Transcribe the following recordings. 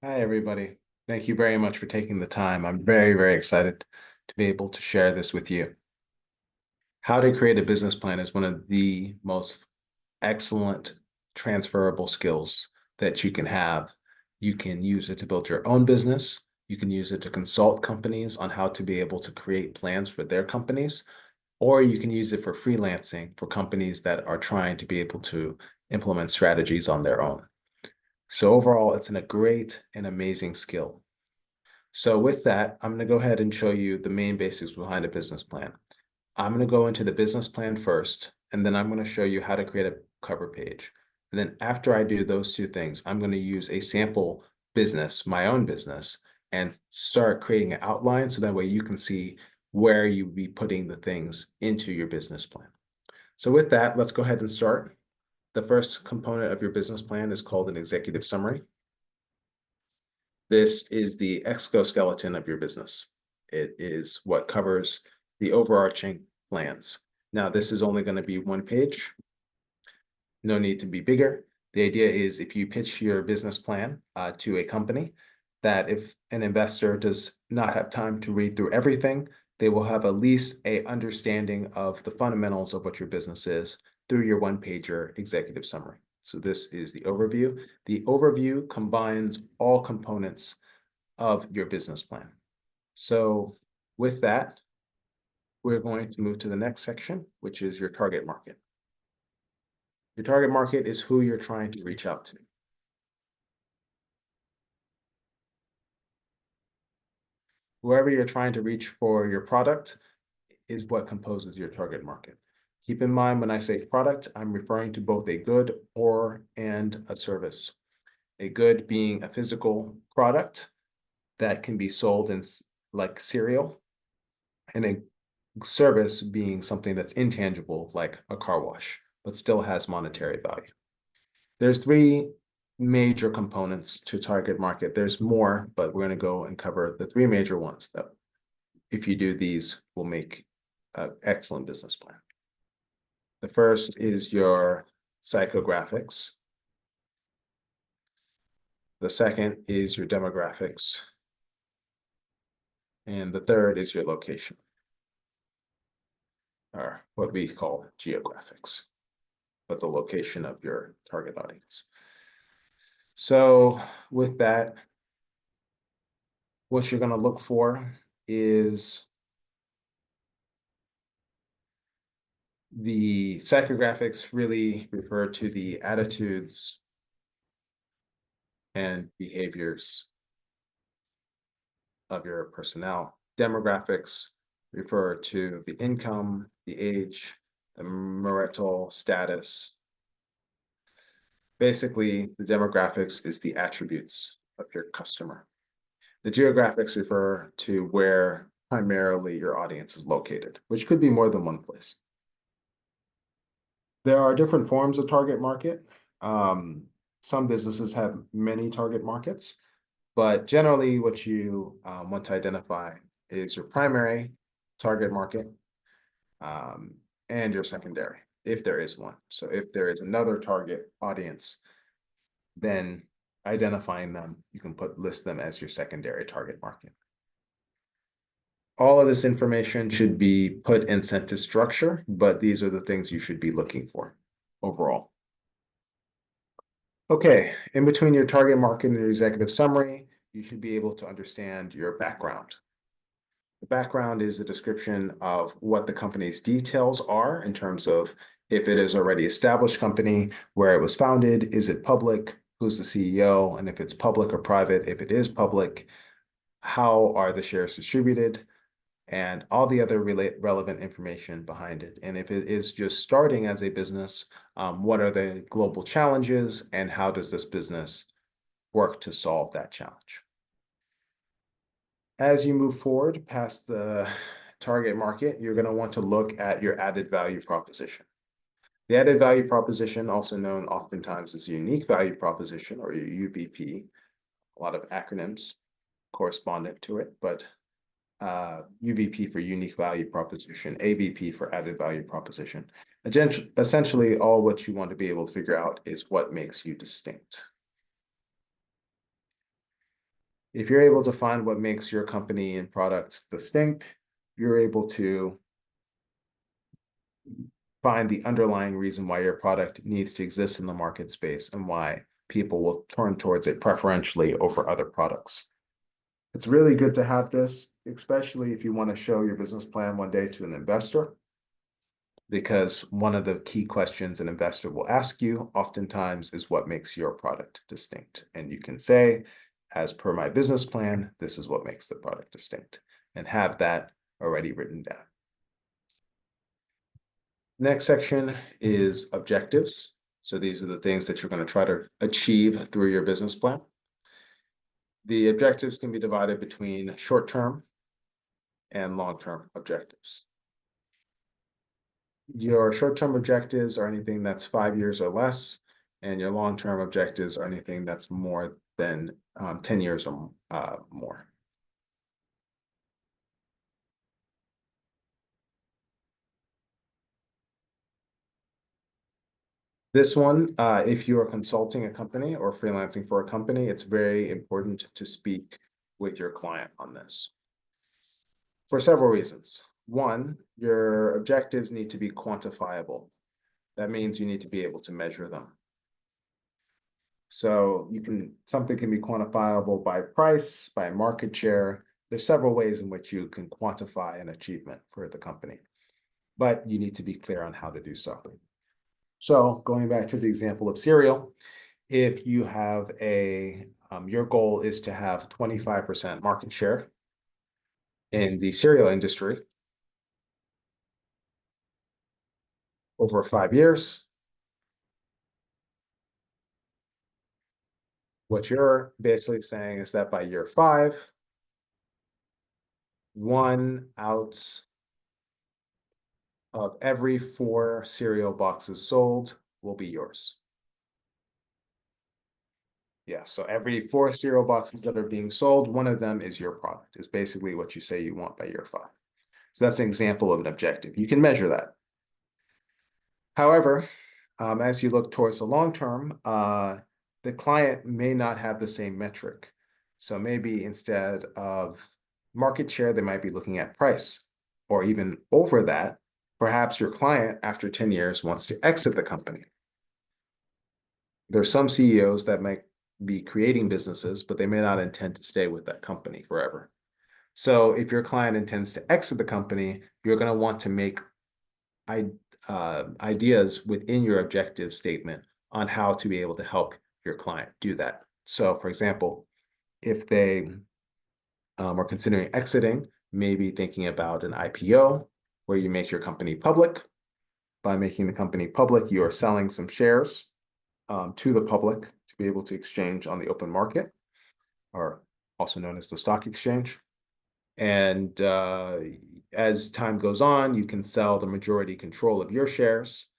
Hi, everybody. Thank you very much for taking the time. I'm very, very excited to be able to share this with you. How to create a business plan is one of the most excellent transferable skills that you can have. You can use it to build your own business. You can use it to consult companies on how to be able to create plans for their companies, or you can use it for freelancing for companies that are trying to be able to implement strategies on their own. So overall, it's a great and amazing skill. So with that, I'm going to go ahead and show you the main basics behind a business plan. I'm going to go into the business plan first, and then I'm going to show you how to create a cover page. And then after I do those two things, I'm going to use a sample business, my own business, and start creating an outline so that way you can see where you would be putting the things into your business plan. So with that, let's go ahead and start. The first component of your business plan is called an executive summary. This is the exoskeleton of your business. It is what covers the overarching plans. Now, this is only going to be one page. No need to be bigger. The idea is if you pitch your business plan to a company, that if an investor does not have time to read through everything, they will have at least an understanding of the fundamentals of what your business is through your one-pager executive summary. So this is the overview. The overview combines all components of your business plan. So with that, we're going to move to the next section, which is your target market. Your target market is who you're trying to reach out to. Whoever you're trying to reach for your product is what composes your target market. Keep in mind, when I say product, I'm referring to both a good and a service. A good being a physical product that can be sold in like cereal, and a service being something that's intangible, like a car wash, but still has monetary value. There's three major components to target market. There's more, but we're going to go and cover the three major ones that, if you do these, will make an excellent business plan. The first is your psychographics. The second is your demographics. And the third is your location, or what we call geographics, but the location of your target audience. So with that, what you're going to look for is the psychographics really refer to the attitudes and behaviors of your personnel. Demographics refer to the income, the age, the marital status. Basically, the demographics is the attributes of your customer. The geographics refer to where primarily your audience is located, which could be more than one place. There are different forms of target market. Some businesses have many target markets, but generally what you want to identify is your primary target market and your secondary, if there is one. So if there is another target audience, then identifying them, you can list them as your secondary target market. All of this information should be put in sentence structure, but these are the things you should be looking for overall. Okay, in between your target market and your executive summary, you should be able to understand your background. The background is a description of what the company's details are in terms of if it is already established company, where it was founded, is it public, who's the CEO, and if it's public or private, if it is public, how are the shares distributed, and all the other relevant information behind it. And if it is just starting as a business, what are the global challenges and how does this business work to solve that challenge? As you move forward past the target market, you're going to want to look at your added value proposition. The added value proposition, also known oftentimes as unique value proposition or your UVP, a lot of acronyms correspondent to it, but UVP for unique value proposition, AVP for added value proposition. Essentially, all what you want to be able to figure out is what makes you distinct. If you're able to find what makes your company and products distinct, you're able to find the underlying reason why your product needs to exist in the market space and why people will turn towards it preferentially over other products. It's really good to have this, especially if you want to show your business plan one day to an investor, because one of the key questions an investor will ask you oftentimes is what makes your product distinct. And you can say, as per my business plan, this is what makes the product distinct, and have that already written down. Next section is objectives. So these are the things that you're going to try to achieve through your business plan. The objectives can be divided between short-term and long-term objectives. Your short-term objectives are anything that's 5 years or less, and your long-term objectives are anything that's more than 10 years or more. This one, if you are consulting a company or freelancing for a company, it's very important to speak with your client on this for several reasons. One, your objectives need to be quantifiable. That means you need to be able to measure them. So something can be quantifiable by price, by market share. There's several ways in which you can quantify an achievement for the company, but you need to be clear on how to do so. So going back to the example of cereal, if you have your goal is to have 25% market share in the cereal industry over 5 years, what you're basically saying is that by year 5, 1 out of every 4 cereal boxes sold will be yours. Yeah, so every 4 cereal boxes that are being sold, 1 of them is your product, is basically what you say you want by year 5. So that's an example of an objective. You can measure that. However, as you look towards the long term, the client may not have the same metric. So maybe instead of market share, they might be looking at price, or even over that, perhaps your client after 10 years wants to exit the company. There's some CEOs that might be creating businesses, but they may not intend to stay with that company forever. So if your client intends to exit the company, you're going to want to make ideas within your objective statement on how to be able to help your client do that. So for example, if they are considering exiting, maybe thinking about an IPO where you make your company public. By making the company public, you are selling some shares to the public to be able to exchange on the open market, or also known as the stock exchange. And as time goes on, you can sell the majority control of your shares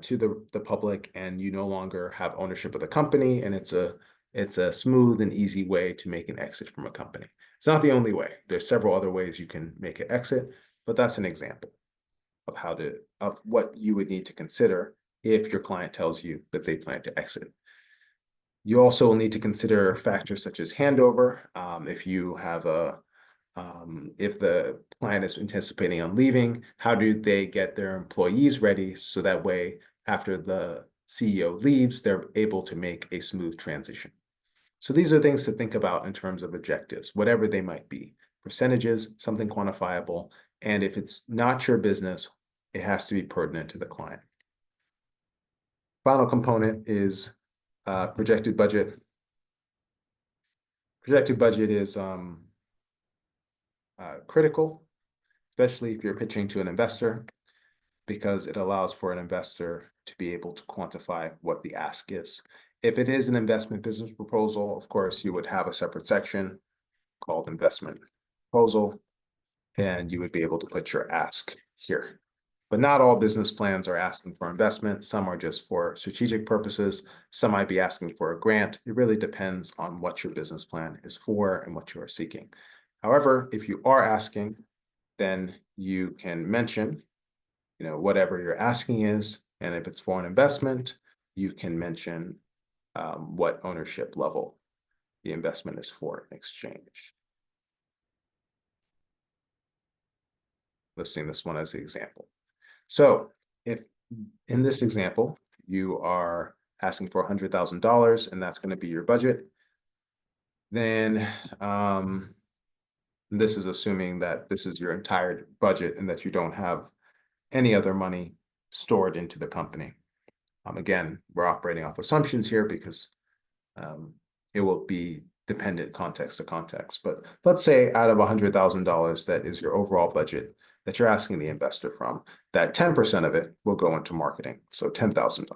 to the public, and you no longer have ownership of the company. And it's a smooth and easy way to make an exit from a company. It's not the only way. There's several other ways you can make an exit, but that's an example of what you would need to consider if your client tells you that they plan to exit. You also will need to consider factors such as handover. If the client is anticipating on leaving, how do they get their employees ready so that way, after the CEO leaves, they're able to make a smooth transition. So these are things to think about in terms of objectives, whatever they might be. Percentages, something quantifiable, and if it's not your business, it has to be pertinent to the client. Final component is projected budget. Projected budget is critical, especially if you're pitching to an investor, because it allows for an investor to be able to quantify what the ask is. If it is an investment business proposal, of course, you would have a separate section called investment proposal, and you would be able to put your ask here. But not all business plans are asking for investment. Some are just for strategic purposes. Some might be asking for a grant. It really depends on what your business plan is for and what you are seeking. However, if you are asking, then you can mention, whatever you're asking is, and if it's for an investment, you can mention what ownership level the investment is for in exchange. Listing this one as the example. So if in this example, you are asking for $100,000 and that's going to be your budget, then this is assuming that this is your entire budget and that you don't have any other money stored into the company. Again, we're operating off assumptions here because it will be dependent context to context. But let's say out of $100,000, that is your overall budget that you're asking the investor from, that 10% of it will go into marketing. So $10,000.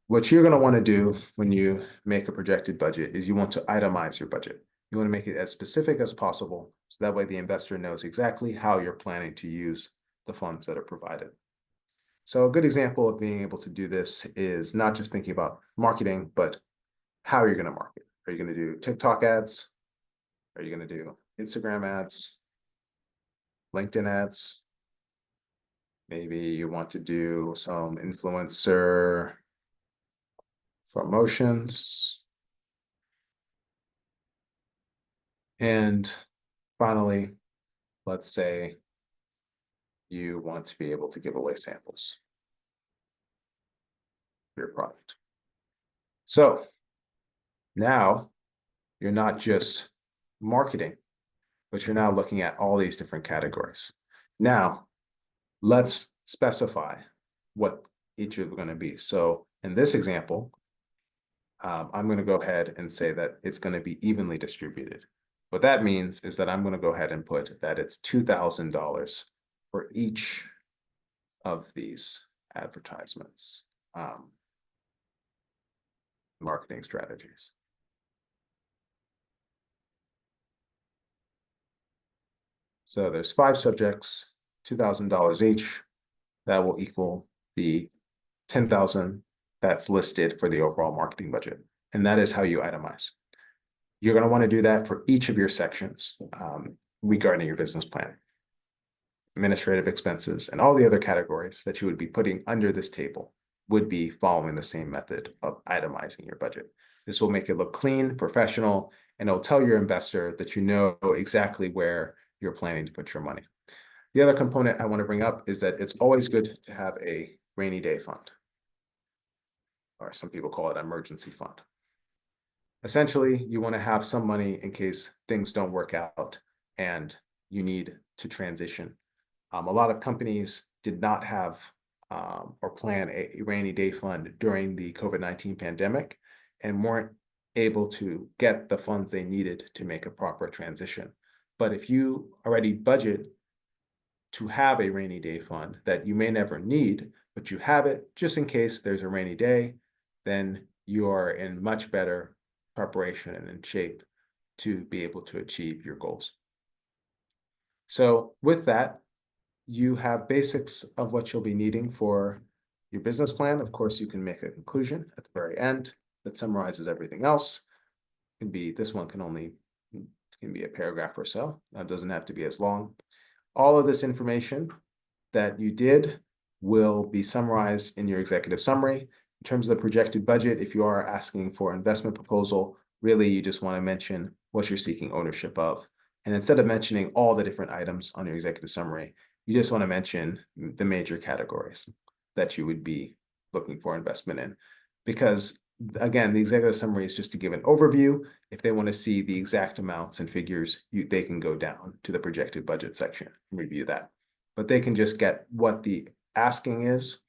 What you're going to want to do when you make a projected budget is you want to itemize your budget. You want to make it as specific as possible, so that way the investor knows exactly how you're planning to use the funds that are provided. So a good example of being able to do this is not just thinking about marketing, but how you're going to market. Are you going to do TikTok ads? Are you going to do Instagram ads? LinkedIn ads? Maybe you want to do some influencer promotions. And finally, let's say you want to be able to give away samples of your product. So now you're not just marketing, but you're now looking at all these different categories. Now, let's specify what each are going to be. So in this example, I'm going to go ahead and say that it's going to be evenly distributed. What that means is that I'm going to go ahead and put that it's $2,000 for each of these advertisements, marketing strategies. So there's 5 subjects, $2,000 each. That will equal the $10,000 that's listed for the overall marketing budget. And that is how you itemize. You're going to want to do that for each of your sections regarding your business plan. Administrative expenses and all the other categories that you would be putting under this table would be following the same method of itemizing your budget. This will make it look clean, professional, and it'll tell your investor that you know exactly where you're planning to put your money. The other component I want to bring up is that it's always good to have a rainy day fund, or some people call it an emergency fund. Essentially, you want to have some money in case things don't work out and you need to transition. A lot of companies did not have or plan a rainy day fund during the COVID-19 pandemic and weren't able to get the funds they needed to make a proper transition. But if you already budget to have a rainy day fund that you may never need, but you have it just in case there's a rainy day, then you are in much better preparation and in shape to be able to achieve your goals. So with that, you have basics of what you'll be needing for your business plan. Of course, you can make a conclusion at the very end that summarizes everything else. This one can be a paragraph or so. That doesn't have to be as long. All of this information that you did will be summarized in your executive summary. In terms of the projected budget, if you are asking for an investment proposal, really you just want to mention what you're seeking ownership of. And instead of mentioning all the different items on your executive summary, you just want to mention the major categories that you would be looking for investment in. Because again, the executive summary is just to give an overview. If they want to see the exact amounts and figures, they can go down to the projected budget section and review that. But they can just get what the asking is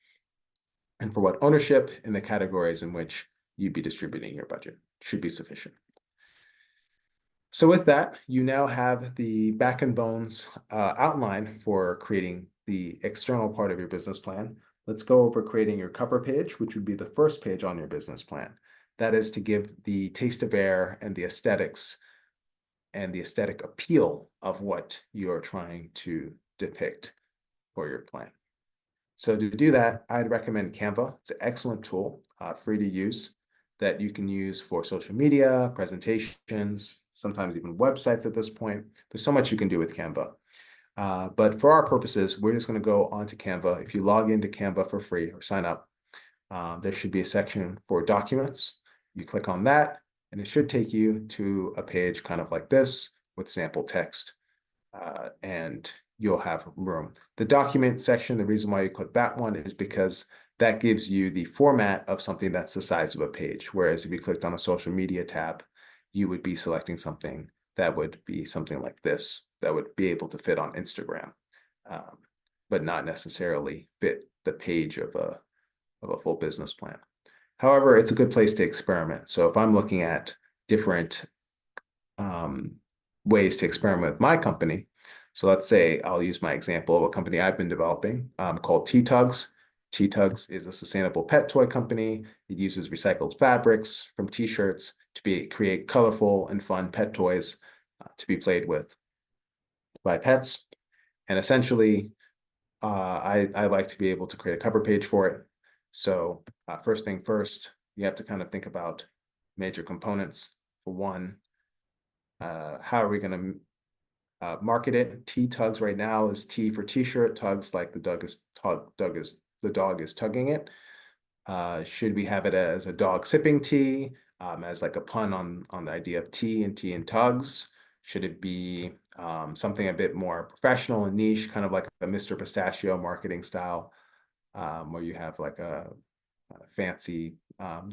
and for what ownership in the categories in which you'd be distributing your budget should be sufficient. So with that, you now have the back and bones outline for creating the external part of your business plan. Let's go over creating your cover page, which would be the first page on your business plan. That is to give the taste of air and the aesthetics and the aesthetic appeal of what you're trying to depict for your plan. So to do that, I'd recommend Canva. It's an excellent tool, free to use, that you can use for social media, presentations, sometimes even websites at this point. There's so much you can do with Canva. But for our purposes, we're just going to go onto Canva. If you log into Canva for free or sign up, there should be a section for documents. You click on that. And it should take you to a page kind of like this with sample text, and you'll have room. The document section, the reason why you click that one is because that gives you the format of something that's the size of a page. Whereas if you clicked on a social media tab, you would be selecting something that would be something like this, that would be able to fit on Instagram, but not necessarily fit the page of a full business plan. However, it's a good place to experiment. So if I'm looking at different ways to experiment with my company, so let's say I'll use my example of a company I've been developing called T-Tugs. T-Tugs is a sustainable pet toy company. It uses recycled fabrics from t-shirts to create colorful and fun pet toys to be played with by pets. And essentially, I like to be able to create a cover page for it. So first thing first, you have to kind of think about major components. For one, how are we going to market it? T-Tugs right now is T for t-shirt, tugs like the dog is tugging it. Should we have it as a dog sipping tea, as like a pun on the idea of tea and tugs? Should it be something a bit more professional and niche, kind of like a Mr. Pistachio marketing style, where you have like a fancy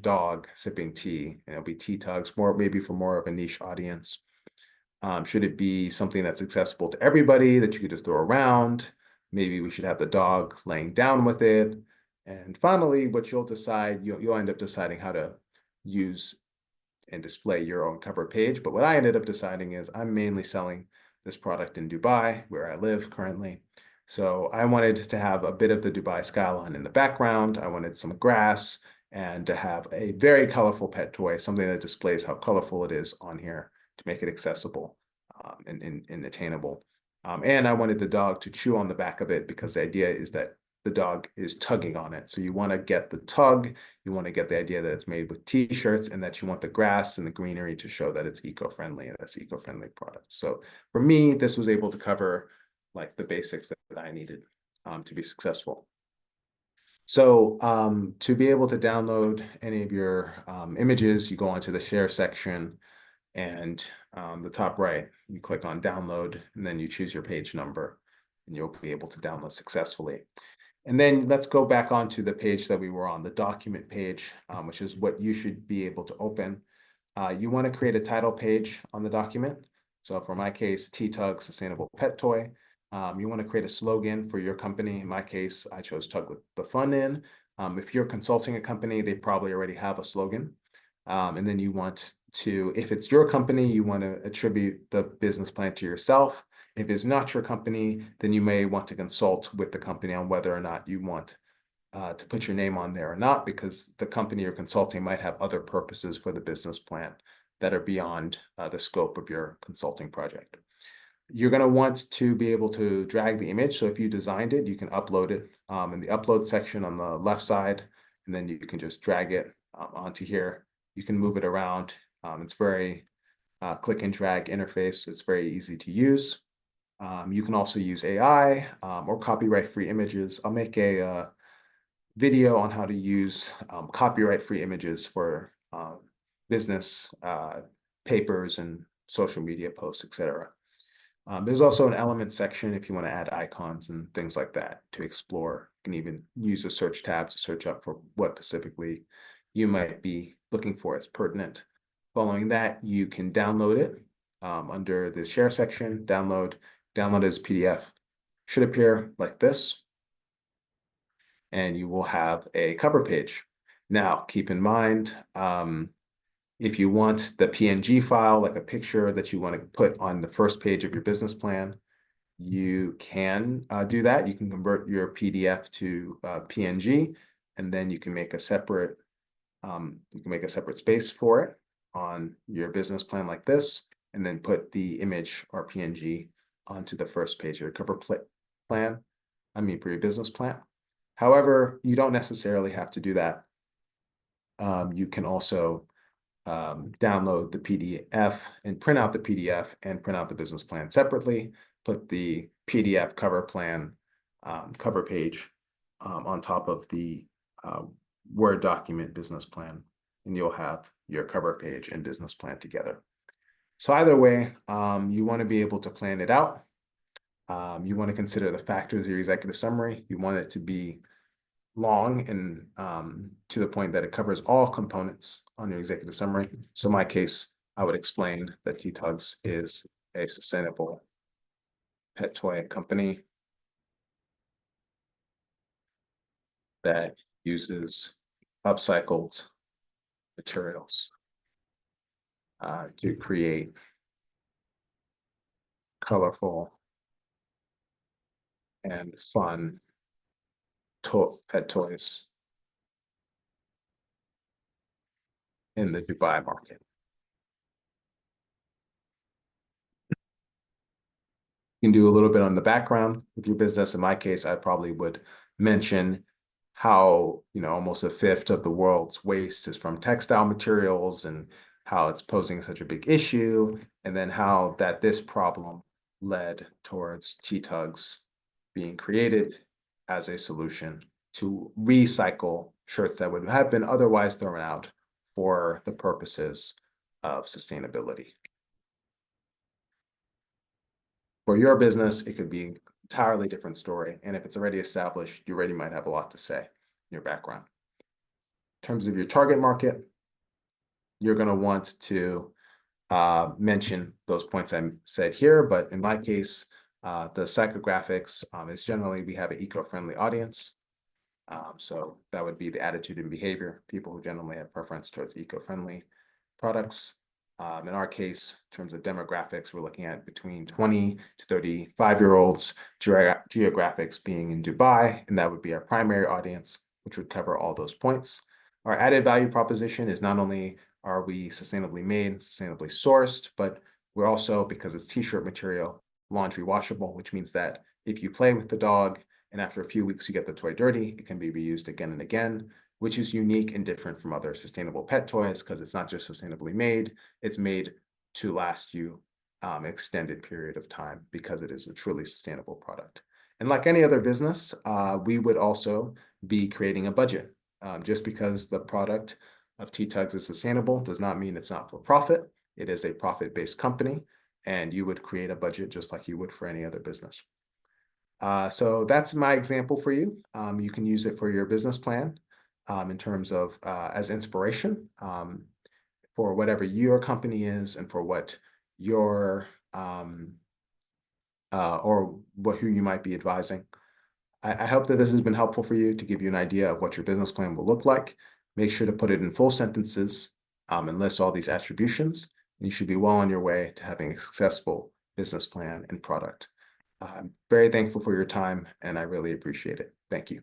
dog sipping tea, and it'll be tea tugs, maybe for more of a niche audience? Should it be something that's accessible to everybody that you could just throw around? Maybe we should have the dog laying down with it. And finally, what you'll decide, you'll end up deciding how to use and display your own cover page. But what I ended up deciding is I'm mainly selling this product in Dubai, where I live currently. So I wanted to have a bit of the Dubai skyline in the background. I wanted some grass and to have a very colorful pet toy, something that displays how colorful it is on here to make it accessible and attainable. And I wanted the dog to chew on the back of it because the idea is that the dog is tugging on it. So you want to get the tug, you want to get the idea that it's made with t-shirts, and that you want the grass and the greenery to show that it's eco-friendly, and that's eco-friendly product. So for me, this was able to cover like the basics that I needed to be successful. So to be able to download any of your images, you go onto the share section, and the top right, you click on download, and then you choose your page number, and you'll be able to download successfully. And then let's go back onto the page that we were on, the document page, which is what you should be able to open. You want to create a title page on the document. So for my case, T-Tug Sustainable Pet Toy. You want to create a slogan for your company. In my case, I chose Tug the Fun In. If you're consulting a company, they probably already have a slogan. And then you want to, if it's your company, you want to attribute the business plan to yourself. If it's not your company, then you may want to consult with the company on whether or not you want to put your name on there or not, because the company you're consulting might have other purposes for the business plan that are beyond the scope of your consulting project. You're going to want to be able to drag the image. So if you designed it, you can upload it in the upload section on the left side, and then you can just drag it onto here. You can move it around. It's very click and drag interface. It's very easy to use. You can also use AI or copyright-free images. I'll make a video on how to use copyright-free images for business papers and social media posts, etc. There's also an element section if you want to add icons and things like that to explore. You can even use a search tab to search up for what specifically you might be looking for as pertinent. Following that, you can download it under the share section, download as PDF. Should appear like this, and you will have a cover page. Now, keep in mind, if you want the PNG file, like a picture that you want to put on the first page of your business plan, you can do that. You can convert your PDF to PNG, and then you can make a separate space for it on your business plan like this, and then put the image or PNG onto the first page of your cover plan. For your business plan. However, you don't necessarily have to do that. You can also download the PDF and print out the PDF and print out the business plan separately, put the PDF cover plan cover page on top of the Word document business plan, and you'll have your cover page and business plan together. So either way, you want to be able to plan it out. You want to consider the factors of your executive summary. You want it to be long and to the point that it covers all components on your executive summary. So in my case, I would explain that T-Tugs is a sustainable pet toy company that uses upcycled materials to create colorful and fun pet toys in the Dubai market. You can do a little bit on the background with your business. In my case, I probably would mention how, almost a fifth of the world's waste is from textile materials and how it's posing such a big issue, and then how that this problem led towards T-Tugs being created as a solution to recycle shirts that would have been otherwise thrown out for the purposes of sustainability. For your business, it could be an entirely different story. And if it's already established, you already might have a lot to say in your background. In terms of your target market, you're going to want to mention those points I said here. But in my case, the psychographics is generally we have an eco-friendly audience. So that would be the attitude and behavior, people who generally have preference towards eco-friendly products. In our case, in terms of demographics, we're looking at between 20 to 35-year-olds, geographics being in Dubai, and that would be our primary audience, which would cover all those points. Our added value proposition is not only are we sustainably made, sustainably sourced, but we're also, because it's t-shirt material, laundry washable, which means that if you play with the dog and after a few weeks you get the toy dirty, it can be reused again and again, which is unique and different from other sustainable pet toys because it's not just sustainably made, it's made to last you an extended period of time because it is a truly sustainable product. And like any other business, we would also be creating a budget. Just because the product of T-Tugs is sustainable does not mean it's not for profit. It is a profit-based company, and you would create a budget just like you would for any other business. So that's my example for you. You can use it for your business plan in terms of as inspiration for whatever your company is and for what your who you might be advising. I hope that this has been helpful for you to give you an idea of what your business plan will look like. Make sure to put it in full sentences and list all these attributions. And you should be well on your way to having a successful business plan and product. I'm very thankful for your time, and I really appreciate it. Thank you.